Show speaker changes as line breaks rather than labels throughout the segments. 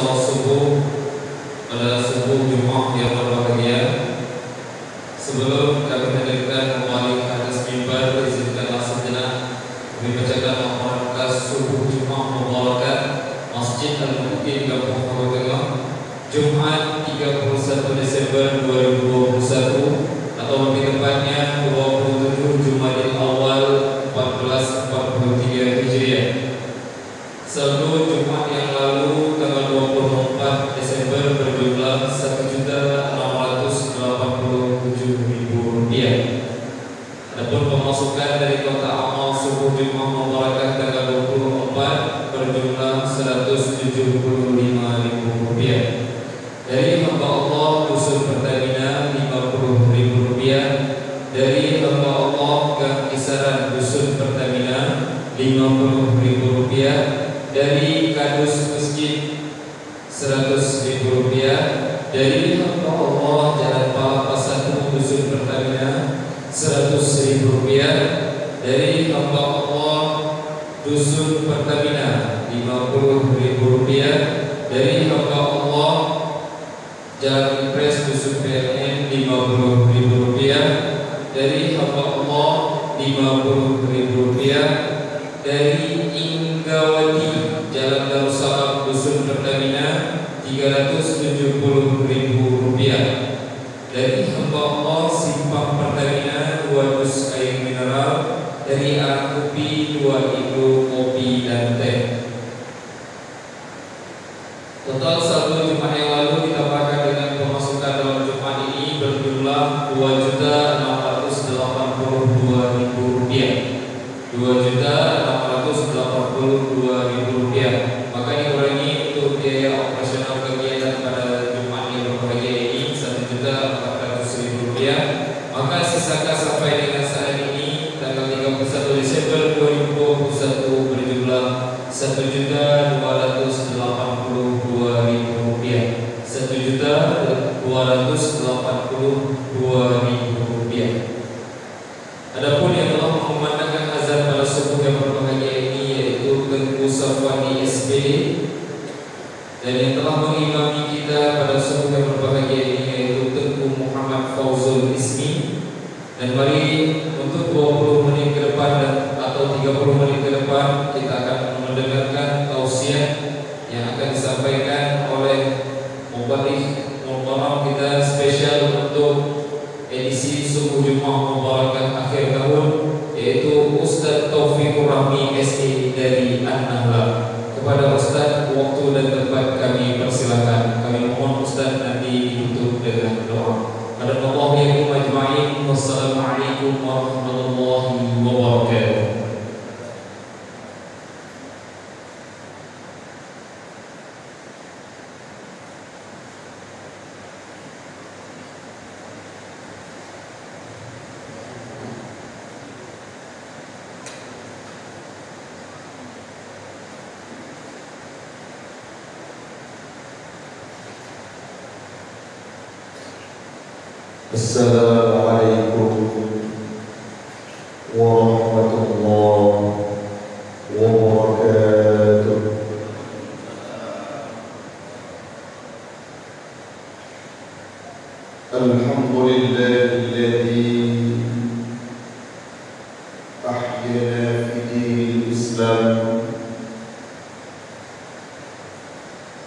sholat subuh pada subuh Jumat yang berbahagia. Sebelum kami hadirkan kembali ke atas mimbar, izinkanlah sejenak kami bacakan al-Fatihah subuh Jumat Mubarakah Masjid Al-Muqin Kampung Pulau Tengah, Jumat 31 Desember 2021 atau lebih tepatnya 27 Jumadil Awal 1443 Hijriah. Saldo Jumat yang lalu tanggal 24 Desember berjumlah Rp1.687.000. Adapun pemasukan dari kotak amal subuh Jumat Mubarakah tanggal 24 berjumlah Rp175.000. Dari hamba Allah Dusun Pertamina Rp50.000. Dari hamba Allah Gang Kisaran Dusun Pertamina Rp50.000. Dari Kadus Masjid Rp100.000. Dari hamba Allah Jalan Palapa 1 Dusun Pertamina Rp100.000. Dari hamba Allah Dusun Pertamina Rp50.000. Dari hamba Allah Jalan Impres Dusun PLN Rp50.000. Dari hamba Allah Rp50.000. Dari Inggawati Jalan Darussalam Dusun Pertamina Rp370.000. Dari hamba Allah Simpang Pertamina 2 dus air mineral. Dari anak kopi 2 igloo kopi dan teh. Total saldo Jumat yang lalu ditambahkan dengan pemasukan dalam Jumat ini berjumlah Rp2.682.000. Rp2.682.000. Maka dikurangi untuk biaya operasional kegiatan pada Jumat yang berbahagia ini Rp1.400.000. Maka sisakan sampai dengan saat ini tanggal 31 Desember 2021 berjumlah Rp1.282.000. Rp1.282.000. Adapun yang telah mengumandangkan azan pada subuh yang berbahagia ini yaitu Tengku Safwani SB, dan yang telah mengimami kita pada subuh yang berbahagia ini yaitu Tengku Muhammad Fauzul Ismi. Dan mari untuk 20 menit ke depan atau 30 menit ke depan kita akan mendengarkan tausiah yang akan disampaikan oleh Mubarak kita spesial untuk edisi subuh Jumat Mubarakah akhir tahun, yaitu Ustaz Taufikur Rahmi SE dari An-Nahla. Kepada Ustaz, waktu dan tempat kami persilakan. Kami mohon Ustaz nanti ditutup dengan doa. Wassalamualaikum warahmatullahi wabarakatuh.
Assalamualaikum warahmatullahi wabarakatuh. Alhamdulillahilladzi ahyana fi dinil Islam.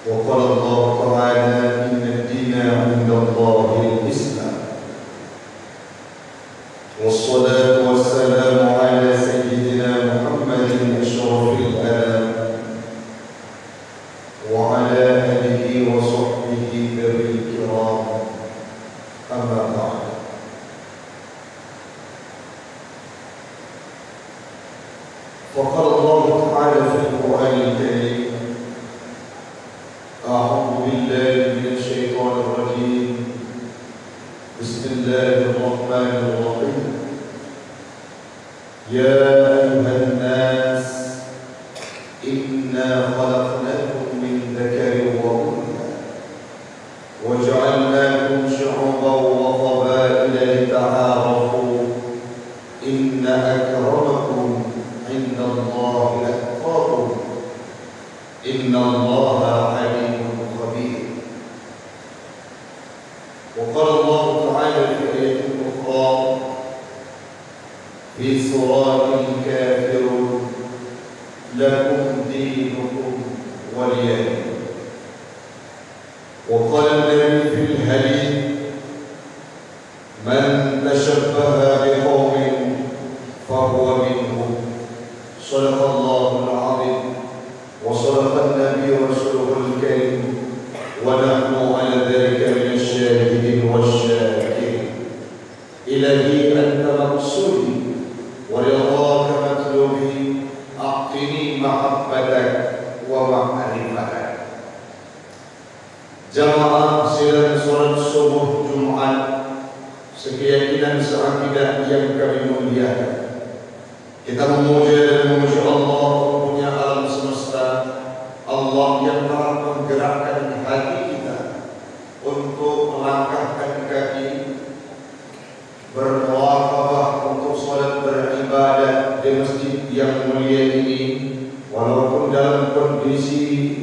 Wa qala Allah ta'ala inna ad-dina 'inda Allahil Islam. والصلاة والسلام على سيدنا محمد أشرف الأنام وعلى آله وصحبه ذوي الكرام، أما بعد. فقال الله تعالى في القرآن الكريم: أعوذ بالله من الشيطان الرجيم، بسم الله الرحمن الرحيم. يا أيها الناس إنا خلقناكم من ذكر وأنثى وجعلناكم شعوبا وقبائل لتعارفوا إن أكرمكم عند الله أتقاكم إن الله عليم دينكم ولي دين. وقال النبي في الحديث: من تشبه بقوم فهو منهم. صدق الله العظيم وصدق النبي رسوله الكريم ونحن على ذلك من الشاهدين والشاكرين. إلهي أنت مقصودي ورضاك مطلوبي، أعطني محبتك ومعرفتك. Jamaah sidang salat subuh Jumat sekeyakinan seakidah yang kami muliakan, kita memuja dan memuji Allah punya alam semesta, Allah yang telah menggerakkan hati kita untuk melangkahkan kaki bermuhafazah untuk salat beribadah di masjid yang mulia ini, walaupun dalam kondisi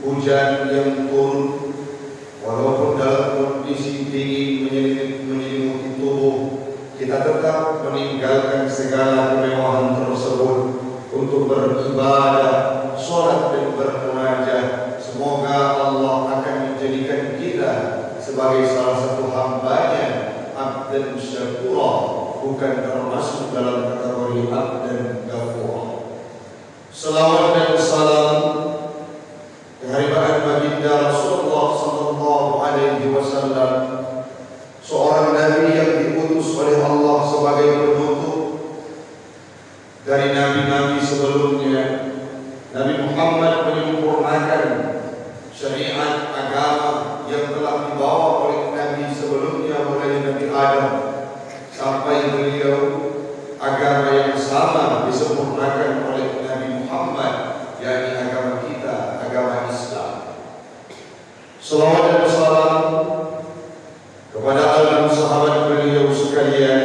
hujan yang turun, walaupun dalam kondisi dingin menyelimuti tubuh, kita tetap meninggalkan segala kemewahan tersebut untuk beribadah, sholat dan bermunajat. Semoga Allah akan menjadikan kita sebagai salah satu hamba-Nya, abdan syakura, bukan termasuk dalam kategori abdan ghafura. Salawat dan salam kehadiran baginda Rasulullah sallallahu alaihi wasallam, seorang nabi yang diutus oleh Allah sebagai penutup dari nabi-nabi sebelumnya. Nabi Muhammad menyempurnakan syariat agama yang telah dibawa oleh nabi sebelumnya, mulai Nabi Adam sampai beliau. Agama yang sama disempurnakan oleh Nabi Muhammad, yakni agama kita, agama Islam. Salawat dan salam kepada alam sahabat beliau sekalian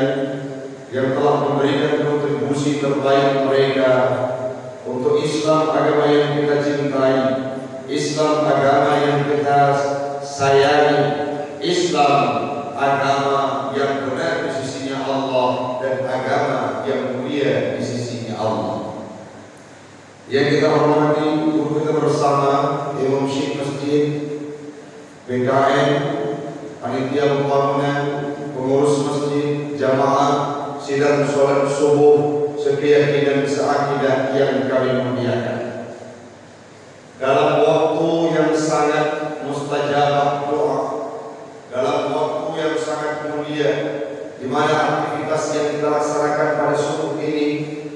yang telah memberikan kontribusi terbaik mereka untuk Islam, agama yang kita cintai, Islam agama yang kita sayangi, Islam agama yang benar di sisinya Allah dan agama yang mulia di sisinya Allah. Yang kita hormati guru kita bersama, Imam Syekh Masjid, BKN, panitia pembangunan, pengurus masjid, jamaah sidang sholat subuh sekeyakinan seakidah yang kami muliakan. Dalam waktu yang sangat mustajabah doa, dalam waktu yang sangat mulia, di mana aktivitas yang kita laksanakan pada subuh ini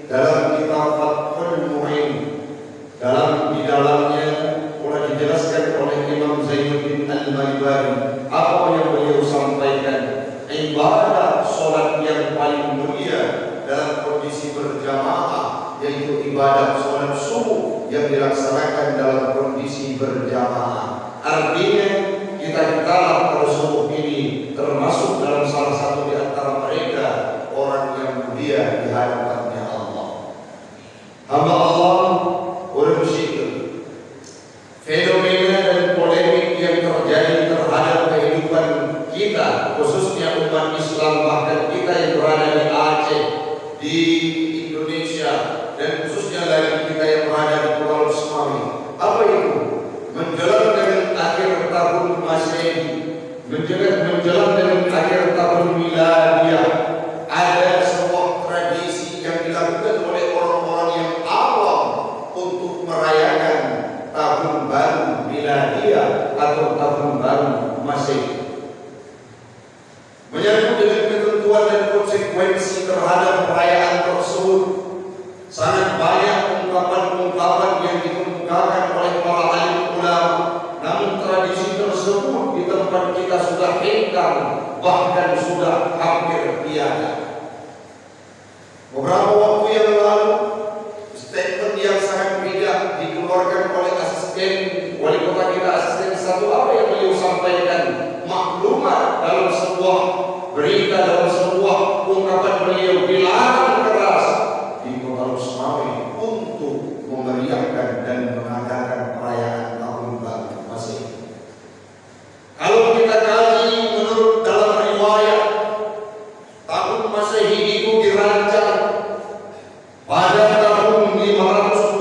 dalam kitab Fathul Mu'in, di dalamnya telah dijelaskan oleh Imam Zainuddin Al-Malibari apa yang beliau sampaikan. Ibadah sholat yang paling mulia dalam kondisi berjamaah, yaitu ibadah sholat subuh yang dilaksanakan dalam kondisi berjamaah. Artinya kita pada subuh ini termasuk dalam salah satu di antara mereka orang yang mulia di hadapannya Allah. Hamba Allah, orang bersyukur. Fenomena dan polemik yang terjadi terhadap kehidupan kita, khususnya umat Islam, bahkan kita yang berada di Aceh, di Indonesia, dan khususnya lagi kita yang berada di Pulau Semawi. Apa itu? Menjelang dengan akhir tahun Masehi, menjelang dengan akhir tahun Miladiyah, ada sebuah tradisi yang dilakukan oleh orang-orang yang awam untuk merayakan tahun baru Miladiyah atau tahun baru Masehi. Menyangkut dengan ketentuan dan konsekuensi terhadap perayaan tersebut, sangat banyak ungkapan-ungkapan yang dikemukakan oleh para alim ulama. Namun tradisi tersebut di tempat kita sudah hengkang, bahkan sudah hampir tiada. Beberapa waktu yang lalu, statement yang sangat bijak dikeluarkan oleh asisten wali kota kita, asisten satu, apa yang beliau sampaikan, maklumat dalam sebuah berita, dalam sebuah ungkapan beliau, dilarang keras di Kota Semawi untuk memeriahkan dan mengadakan perayaan tahun baru Masehi. Kalau kita kaji menurut dalam riwayat, tahun Masehi itu dirancang pada tahun 525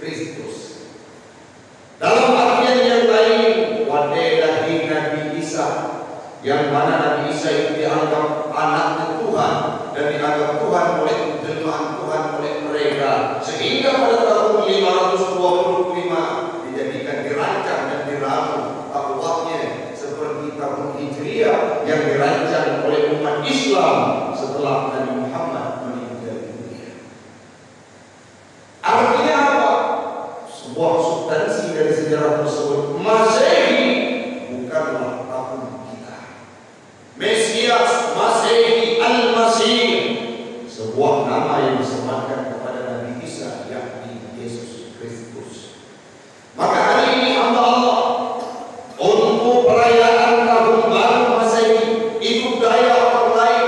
Kristus. Dalam artian yang lain, wadai Nabi Isa, yang mana Nabi Isa itu dianggap anaknya Tuhan dan dianggap Tuhan oleh penjelmaan Tuhan oleh mereka, sehingga pada tahun 525 dijadikan, dirancang dan diramu takwaknya seperti tahun Hijriah yang dirancang oleh umat Islam setelah Nabi Muhammad meninggal dunia. Artinya apa? Sebuah substansi dari sejarah tersebut, Masehi bukanlah tahun kita. Mesias, Masehi, Al-Masih, sebuah nama yang disematkan kepada Nabi Isa, yakni Yesus Kristus. Maka hari ini hamba Allah, untuk perayaan tahun baru Masehi, itu budaya orang lain.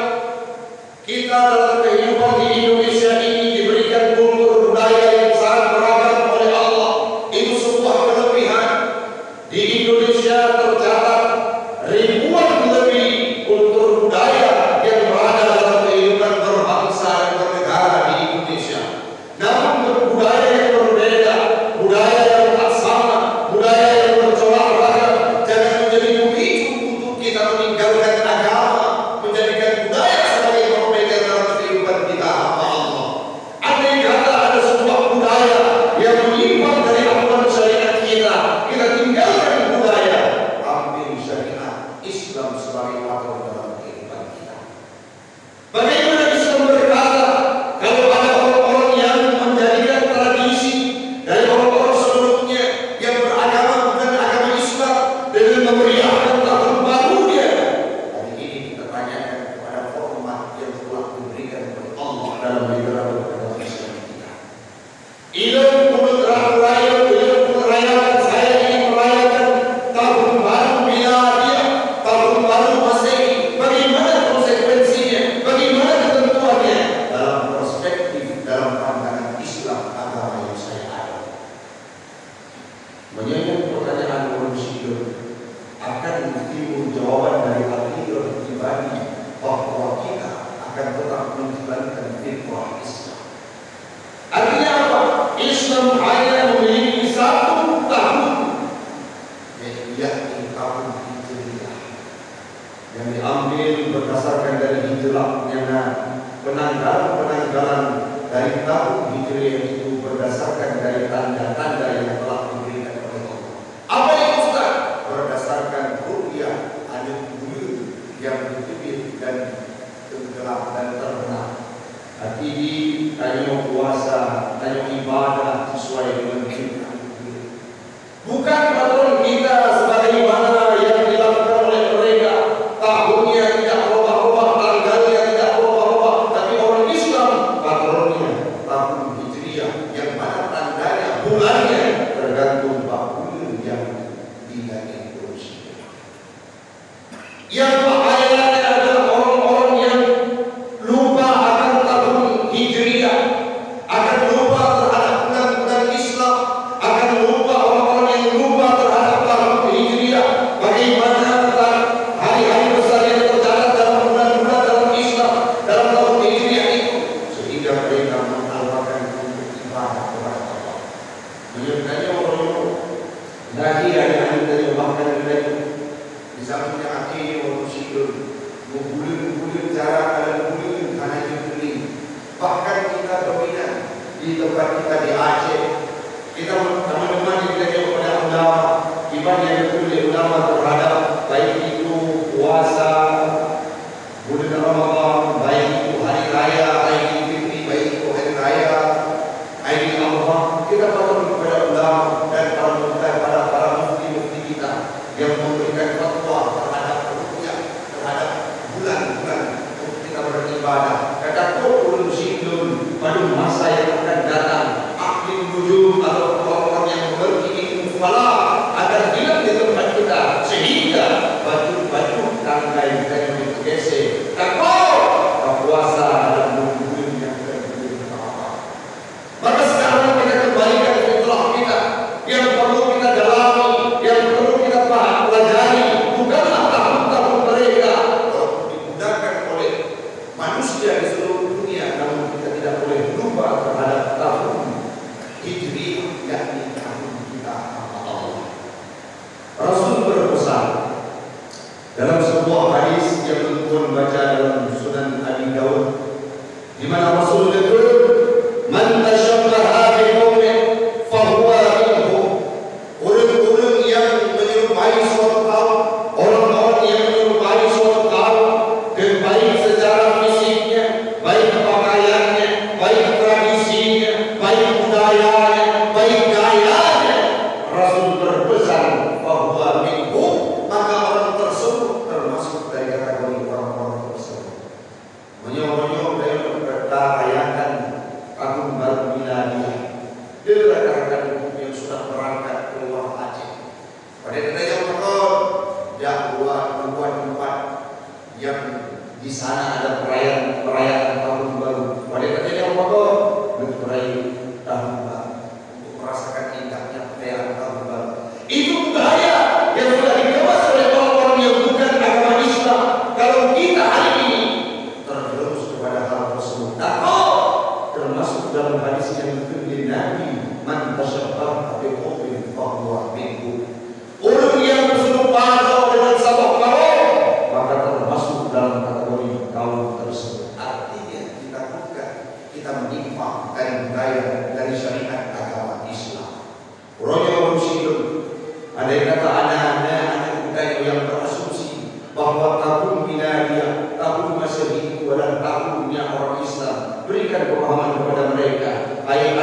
Kita dalam kehidupan di Indonesia ini diberikan kultur budaya yang sangat beragam oleh Allah. Itu sebuah kelebihan. Di Indonesia tercatat ribuan lebih kultur budaya yang berada dalam kehidupan berbangsa dan bernegara di Indonesia. Namun budaya yang berbeda, budaya yang tak sama, budaya yang bercorak ragam, jangan menjadi pemicu untuk kita meninggalkan agama, menjadikan budaya sebagai barometer dalam kehidupan kita hamba Allah. Andai kata ada sebuah budaya yang menyimpang dari aturan syariat kita tinggalkan budaya, ambil syariat Islam sebagai patok dalam kehidupan kita. Bagaimana Islam berkata, kalau ada orang-orang yang menjadikan tradisi dari orang-orang sebelumnya yang beragama bukan agama Islam dengan memeriahkan tahun barunya. Hari ini kita tanyakan kepada format yang telah diberikan oleh Allah dalam literatur agama Islam kita. Ilmu merayakan, saya ingin merayakan tahun baru Miladiah, tahun baru Masehi. Bagaimana konsekuensinya? Bagaimana ketentuannya? Dalam perspektif, dalam pandangan Islam, agama yang saya ada. Menyambut pertanyaan manusia, akan timbul jawaban dari akidah pribadi bahwa kita akan tetap menjalankan fitrah Islam. Artinya apa? Islam hanya memiliki satu tahun, yakni tahun Hijriah, yang diambil berdasarkan dari hijrahnya. Penanggalan dari tahun Hijriah itu berdasarkan dari tanda-tanda yang telah diberikan oleh Allah. Apa yang Ustaz? Berdasarkan ru'yah ada bulan yang berterbit dan tenggelam dan terbenam. Hati tanya puasa, tanya ibadah sesuai dengan kita. Bukan patron kita sebagaimana yang dilakukan oleh mereka. Tahunnya tidak berubah-ubah, tanggalnya tidak berubah-ubah, tapi orang Islam patronnya tahun Hijriah, yang mana tandanya, bulannya tergantung bulan yang diintroduksi. Yang bahayanya adalah orang-orang yang lupa akan tahun Hijriah, akan lupa terhadap bulan-bulan Islam, akan lupa orang-orang yang lupa terhadap tahun Hijriah. Bagaimana tentang hari-hari besar yang tercatat dalam bulan-bulan dalam Islam, dalam tahun Hijriah itu, sehingga mereka mengalahkan untuk ibadah kepada Allah. Menyebutkannya orang-orang lagi ada yang dari bahkan lagi di sampingnya akhirnya waktu sidur bulan-bulan cara kalian bulan karena itu beli. Bahkan kita dominan di tempat kita di Aceh, kita teman-teman yang kita jauh pada ulama, ibadah yang betul ulama terhadap baik itu puasa bulan Ramadan, baik itu hari raya, baik itu baik itu hari raya, hari Adha. Kita patut kepada ulama dan para mufti kita yang memberikan fatwa terhadap ruqyah, terhadap bulan-bulan untuk kita beribadah. Kata qul sidun pada masa yang akan datang, ahli nujum atau orang-orang yang mengerti ilmu falak akan hilang di tempat kita, sehingga baju-baju tangkai kita yang digeser. Takut puasa dalam bulan yang berbeda. Maka sekarang kita kembalikan fitrah kita yang perlu kita dalami, yang perlu kita pelajari. Bukanlah tahun-tahun mereka digunakan oleh manusia di seluruh dunia, namun kita tidak boleh lupa terhadap tahun Hijriah ayahnya Rasul berpesan bahwa minhum, maka orang tersebut termasuk dari kategori orang-orang tersebut. Menyong-nyong dari merayakan tahun baru miladiah, dirayakan yang sudah berangkat keluar Aceh. Pada ketika dua tempat yang di sana ada perayaan tahun baru. Pada ketika merayakan tahun baru untuk merasakan indahnya perayaan tahun baru. Itu budaya yang sudah dikemas oleh orang-orang yang bukan agama Islam. Kalau kita hari ini terjerumus kepada hal tersebut, termasuk dalam hadis yang dikutip Nabi, man tashabbaha bi qaumin fahuwa minhum. Orang yang berserupa dengan sabah kaum, maka termasuk dalam kategori kaum tersebut. Artinya kita bukan, kita menyimpang dari budaya, dari syariat agama Islam. Orang muslim, ada yang kata anak-anak budaya yang berasumsi bahwa tahun miladiah, tahun Masehi itu adalah tahunnya orang Islam. Berikan pemahaman kepada mereka. Ayat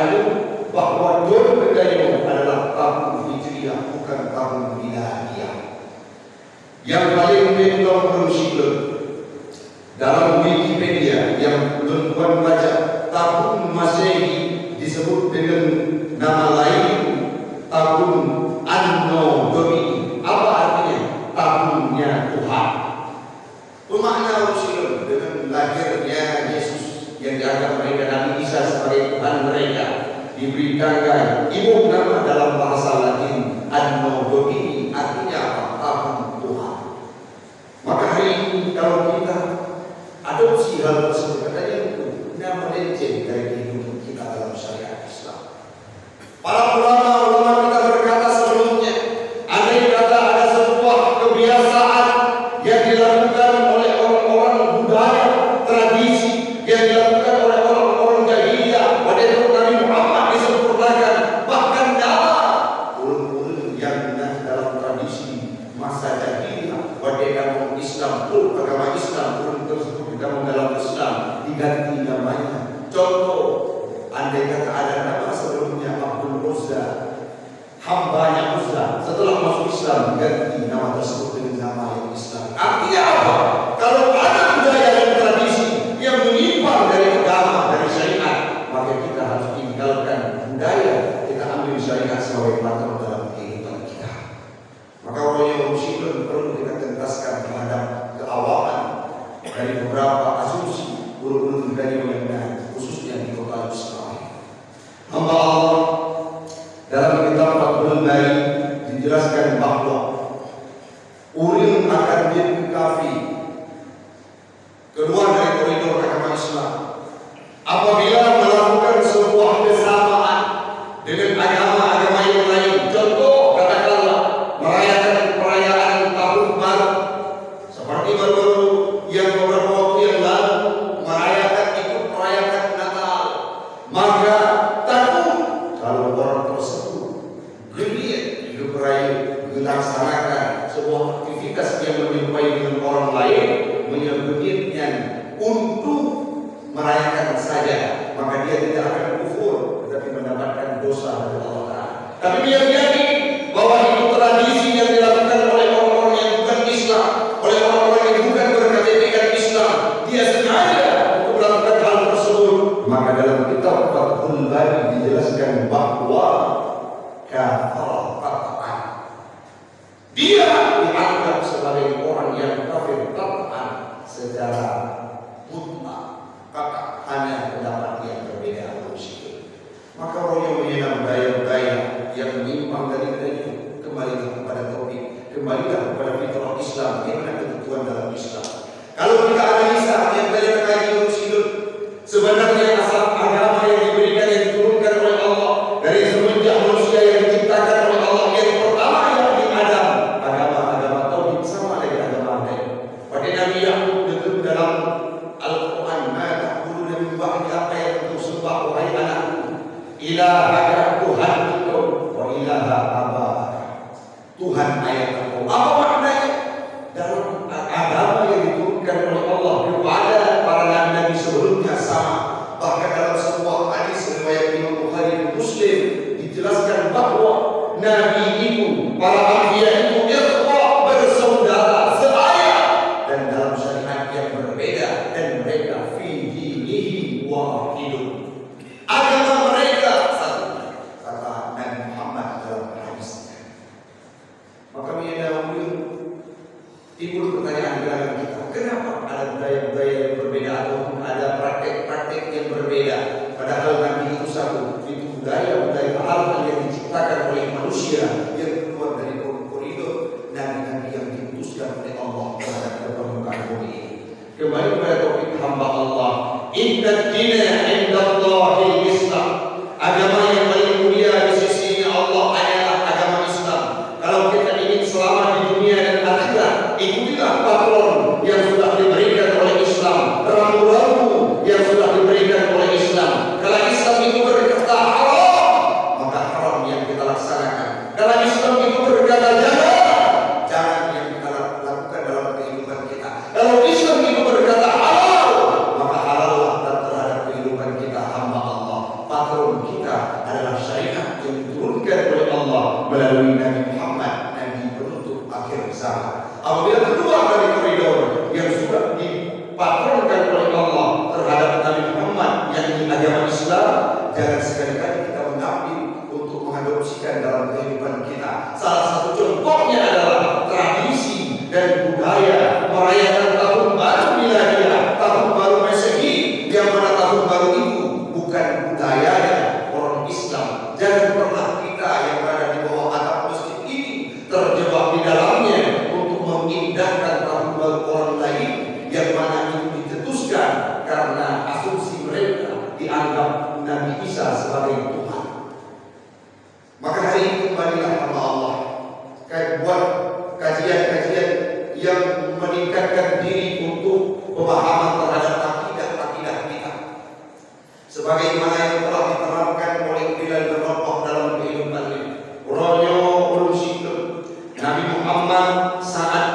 bahwa Dhul Hijjah adalah tahun Hijriah, bukan tahun miladiah. Yang paling menonton muslim dalam Wikipedia yang tuan-tuan baca, tahun Masehi disebut dengan nama lain tahun Anno Domini. Apa artinya? Tahunnya Tuhan. Pemakna muslim dengan lahirnya Yesus yang dianggap mereka Nabi Isa sebagai Tuhan mereka, diberitakan ibu nama dalam bahasa Latin Anno Domini, artinya apa? Tahun Tuhan. Maka hari ini kalau kita adopsi hal tersebut, katanya itu nama lenceng dari kehidupan kita dalam syariat Islam. Para ulama kita berkata sebelumnya, andai kata ada sebuah kebiasaan yang dilakukan oleh orang-orang budaya, tradisi yang dilakukan oleh orang-orang jahiliyah, pada Nabi Muhammad disempurnakan, bahkan ulun-ulun yang dalam tradisi masa jahiliyah, pada agama Islam, agama Islam, ulun tersebut dalam Islam diganti namanya. Contoh, andai kata ada nama sebelumnya Abdul Uzza, hambanya Uzza, setelah masuk Islam diganti nama tersebut dengan nama yang Islam. Artinya apa? Kalau ada budaya dan tradisi yang menyimpang dari agama, dari syariat, maka kita harus tinggalkan budaya, kita ambil syariat sebagai pattern dalam kehidupan kita. Maka orang yang muslim perlu kita tentaskan terhadap keawaman dari beberapa asumsi urut-urut dari yang khususnya di kota Israel. Hamba Allah dalam kitab Fathul Bari dijelaskan bahwa urin akan dikafi keluar dari koridor agama Islam apabila melakukan sebuah kesamaan dengan agama-agama yang lain. Contoh, katakanlah merayakan perayaan tahun baru seperti baru-baru yang beberapa waktu yang lalu merayakan Natal, maka takut kalau orang tersebut geliat melaksanakan sebuah aktivitas yang menyerupai dengan orang lain, menyebutnya untuk merayakan saja, maka dia tidak akan kufur, tetapi mendapatkan dosa dari Allah Ta'ala. Tapi dia yakin bahwa itu tradisi yang dilakukan oleh orang-orang yang bukan Islam, oleh orang-orang yang bukan berKTP Islam. Dia sengaja untuk melakukan hal tersebut. Maka dalam kitab Fathul Bari dijelaskan bahwa kafir qat'an, dia dianggap sebagai orang yang kafir qat'an secara mutlak, hanya pendapat yang berbeda manusia. Maka orang yang menyenang budaya-budaya yang menyimpang dari budaya, kembalilah kepada tauhid, kembalilah kepada fitrah Islam, bagaimana ketentuan dalam Islam. Kalau kita analisa yang banyak kali muslim, sebenarnya asal agama yang diberikan, yang diturunkan oleh Allah dari semenjak manusia yang diciptakan oleh Allah, yang pertama yakni Adam, agama tauhid sama dengan agama lain. Pada Nabi Yakub disebut dalam Al-Quran, maka dulu dan bagi apa yang untuk sembah wahai anakku, ilahaka Tuhan engkau, wa ilaha abaka, Tuhan ayah engkau. Apa maknanya? Dalam agama yang diturunkan oleh Allah kepada para nabi sebelumnya sama. Bahkan dalam sebuah hadis riwayat Imam Bukhari dan Muslim dijelaskan bahwa Nabi itu, para anbiya itu ikhwah, bersaudara, seayah, dan dalam syariat yang berbeda, dan mereka fi dinihi wahidun. Agama mereka satu, kata Nabi Muhammad dalam hadisnya. Maka menyadari timbul pertanyaan di dalam kita, kenapa ada budaya-budaya yang berbeda atau ada praktek-praktek yang berbeda? Padahal Nabi itu satu, itu budaya-budaya hal yang diciptakan oleh manusia yang keluar dari koridor Nabi-Nabi yang diutuskan oleh Allah terhadap permukaan bumi ini. Kembali kepada topik hamba Allah. Inna dina indallahil Islam. Agama yang paling mulia di sisi Allah adalah agama Islam. Kalau kita ingin selamat di dunia dan akhirat, ikutilah patron yang sudah diberikan oleh Islam, rambu-rambu yang sudah diberikan oleh Islam. Kalau Islam itu berkata haram, maka haram yang kita laksanakan. Kalau Islam itu berkata jangan yang kita lakukan dalam kehidupan kita. Kalau Islam itu berkata halal, maka halallah terhadap kehidupan kita hamba Allah. Patron kita adalah syariat yang diturunkan oleh Allah melalui Nabi Muhammad, Nabi penutup akhir zaman. Apabila keluar dari koridor yang sudah dipatronkan oleh Allah terhadap Nabi Muhammad yang di agama Islam, jangan sekali-kali kita mengambil untuk mengadopsikan dalam kehidupan kita. Salah satu contohnya adalah tradisi dan budaya merayakan tahun baru Miladiah, tahun baru Masehi, yang mana tahun baru itu bukan budayanya orang Islam. Jangan pernah kita yang berada di bawah atap masjid ini terjebak di dalamnya untuk mengindahkan tahun baru orang lain yang mana itu dicetuskan karena asumsi mereka dianggap Nabi Isa sebagai Tuhan. Maka hari ini kembalilah hamba Allah, buat kajian-kajian yang meningkatkan diri untuk pemahaman terhadap akidah kita, sebagaimana yang telah diterangkan oleh Bilal bin Rabah dalam kehidupannya. Ronyo ulusikum, Nabi Muhammad saat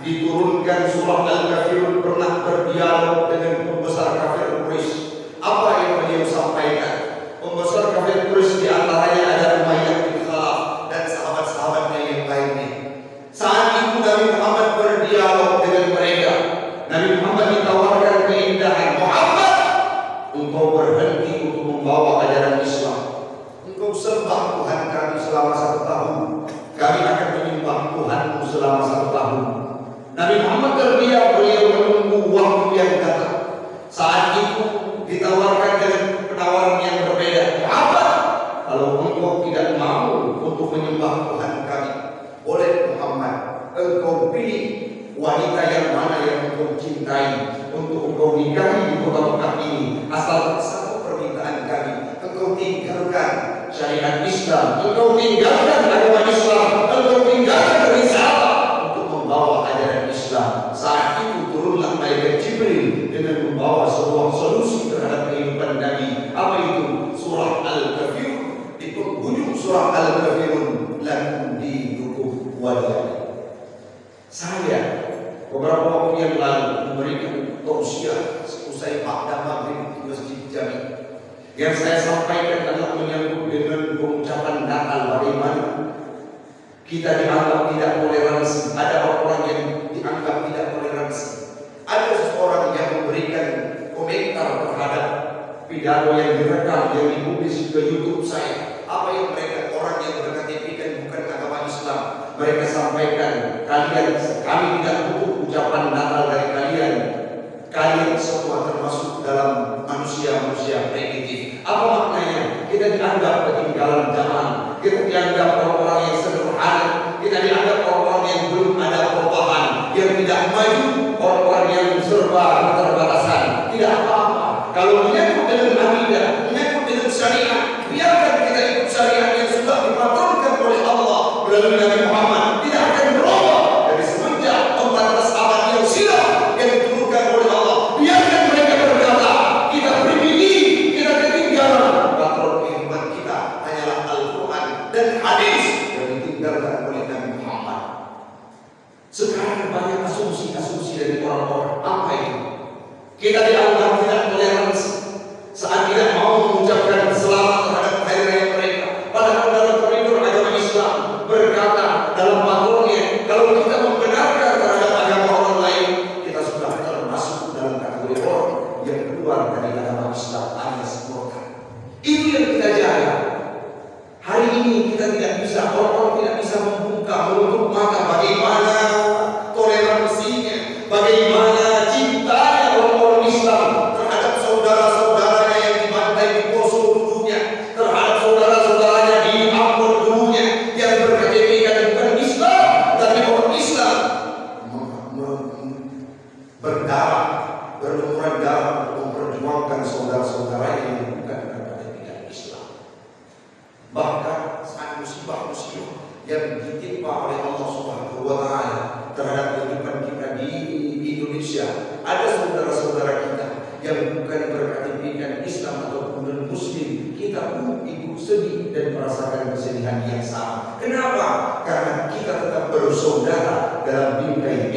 diturunkan surah Al-Kafirun pernah berdialog dengan pembesar kafir Quraisy. Apa yang beliau sampaikan? Pembesar kafir Quraisy di antaranya ada Umayyah bin Khalaf dan sahabat-sahabatnya yang lainnya. Saat itu Nabi Muhammad berdialog dengan mereka. Nabi Muhammad ditawarkan keindahan. Muhammad, engkau berhenti untuk membawa ajaran Islam. Engkau sembah Tuhan kami selama 1 tahun. Kami akan menyembah Tuhanmu selama 1 tahun. Nabi Muhammad terdiam, beliau menunggu waktu yang datang. Saat itu ditawarkan dengan penawaran yang berbeda. Muhammad, kalau engkau tidak mau untuk menyembah Tuhan kami, boleh Muhammad, engkau pilih wanita yang mana yang engkau cintai untuk engkau nikahi di kota Mekah ini. Asal satu permintaan kami, engkau tinggalkan syariat Islam, engkau tinggalkan agama Islam, engkau tinggalkan risalah untuk membawa ajaran Islam. Saat itu turunlah malaikat Jibril dengan membawa sebuah solusi terhadap kehidupan Nabi. Apa itu? Surah Al-Kafirun. Di penghujung surah Al-Kafirun, lakum dinukum waliyah. Saya beberapa waktu yang lalu memberikan tausiah usai pada maghrib di Masjid Jami. Yang saya sampaikan adalah menyangkut dengan pengucapan Natal. Bagaimana kita dianggap tidak toleransi. Ada orang yang dianggap tidak toleransi. Ada seseorang yang memberikan komentar terhadap pidato yang direkam, yang dipublis ke YouTube saya. Apa yang mereka, orang yang berKTP kan bukan agama Islam, mereka sampaikan, kami tidak butuh ucapan Natal dari kalian. Kalian semua termasuk dalam manusia-manusia primitif. Apa maknanya? Kita dianggap ketinggalan zaman. Kita dianggap orang-orang yang sederhana. Kita dianggap orang-orang yang belum ada perubahan, yang tidak maju, orang-orang yang serba keterbatasan. Tidak apa-apa. Kalau menyangkut dengan akidah, menyangkut dengan syariat, biarkan kita ikut syariat yang sudah dipatronkan oleh Allah melalui Nabi Muhammad. Tidak akan berubah dari semenjak 14 abad yang silam yang diturunkan oleh Allah. Biarkan mereka berkata, kita pribadi, kita ketinggalan. Patron kehidupan kita hanyalah Al-Quran dan hadis yang ditinggalkan oleh Nabi Muhammad. Sekarang banyak asumsi-asumsi dari orang-orang. Apa itu? Kita dianggap tidak toleransi saat tidak mau mengucapkan selamat terhadap hari raya mereka. Padahal dalam koridor agama Islam musibah-musibah yang ditimpa oleh Allah Subhanahu wa Ta'ala terhadap kehidupan kita di Indonesia. Ada saudara-saudara kita yang bukan berkati pendidikan Islam ataupun Muslim, kita pun ikut sedih dan merasakan kesedihan yang sama. Kenapa? Karena kita tetap bersaudara dalam bingkai